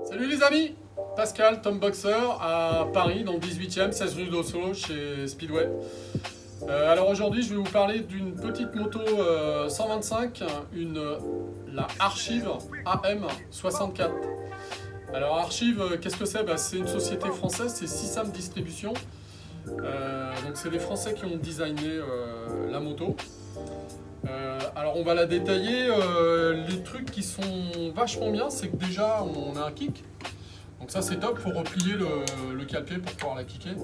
Salut les amis, Pascal, Tom Boxer à Paris, dans le 18e, 16 rue d'Ossau, chez Speedway. Alors aujourd'hui, je vais vous parler d'une petite moto 125, la Archive AM64. Alors Archive, qu'est-ce que c'est? C'est une société française, c'est Sisam Distribution. Donc c'est les Français qui ont designé la moto. Alors on va la détailler. Les trucs qui sont vachement bien, c'est que déjà on a un kick. Donc ça c'est top, faut replier le calpé pour pouvoir la kicker.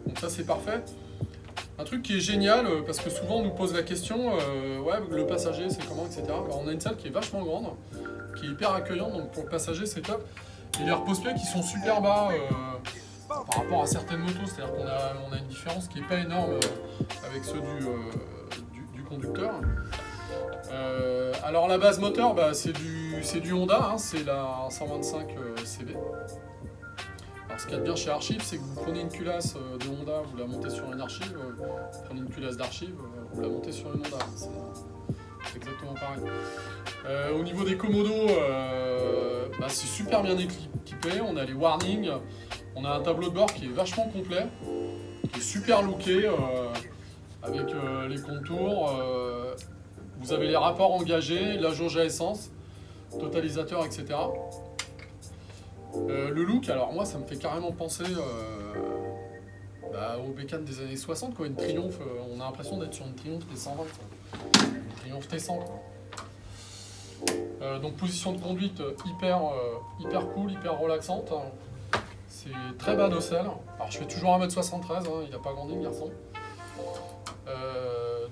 Donc ça c'est parfait. Un truc qui est génial, parce que souvent on nous pose la question, ouais le passager c'est comment, etc. Alors, on a une salle qui est vachement grande, qui est hyper accueillante, donc pour le passager c'est top. Et les repose-pieds qui sont super bas par rapport à certaines motos, c'est-à-dire qu'on a une différence qui n'est pas énorme avec ceux du conducteur. Alors la base moteur, c'est du Honda, hein, c'est la 125 CB. Alors ce qu'il y a de bien chez Archive, c'est que vous prenez une culasse de Honda, vous la montez sur une Archive, vous prenez une culasse d'Archive, vous la montez sur une Honda. C'est exactement pareil. Au niveau des commodos, c'est super bien équipé, on a les warnings, on a un tableau de bord qui est vachement complet, qui est super looké, avec les contours. Vous avez les rapports engagés, la jauge à essence, totalisateur, etc. Le look, alors moi ça me fait carrément penser aux bécanes des années 60, quoi. Une Triumph, on a l'impression d'être sur une Triumph T120, quoi. Une Triumph T100, quoi. Donc position de conduite hyper cool, hyper relaxante. C'est très bas d'ocelle. Alors je fais toujours 1m73, hein, il n'a pas grandi le garçon.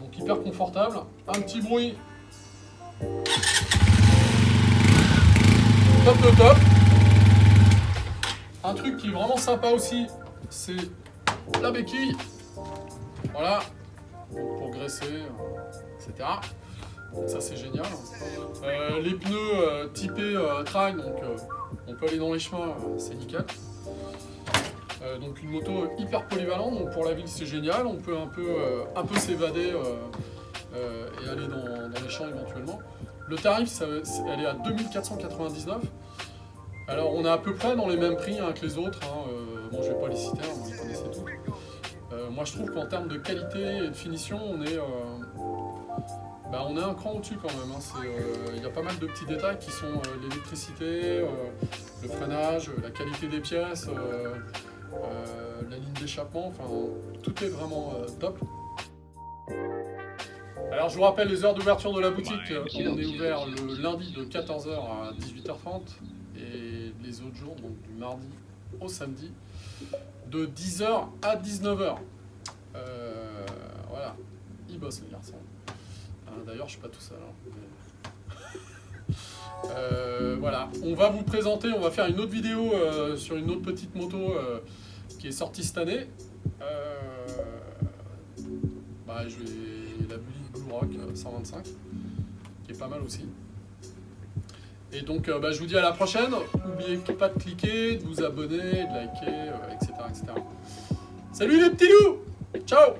Donc hyper confortable. Un petit bruit. Top de top. Un truc qui est vraiment sympa aussi, c'est la béquille. Voilà. Pour graisser, etc. Donc ça c'est génial. Les pneus typés trail, donc on peut aller dans les chemins, c'est nickel. Donc une moto hyper polyvalente, donc pour la ville c'est génial, on peut un peu s'évader et aller dans les champs éventuellement. Le tarif, elle est à 2499. Alors on est à peu près dans les mêmes prix que les autres, hein. Bon je vais pas les citer, hein, vous les connaissez tous. Moi je trouve qu'en termes de qualité et de finition, on est un cran au-dessus quand même, hein. Il y a pas mal de petits détails qui sont l'électricité, le freinage, la qualité des pièces, la ligne d'échappement, enfin tout est vraiment top. Alors je vous rappelle les heures d'ouverture de la boutique, on est ouvert le lundi de 14h à 18h30 et les autres jours, donc du mardi au samedi, de 10h à 19h. Voilà, ils bossent les garçons. D'ailleurs je suis pas tout seul, hein. Voilà, on va vous présenter, on va faire une autre vidéo sur une autre petite moto qui est sortie cette année. Je vais la Bullet Blue Rock 125, qui est pas mal aussi. Et donc je vous dis à la prochaine. N'oubliez pas de cliquer, de vous abonner, de liker, etc., etc. Salut les petits loups. Ciao.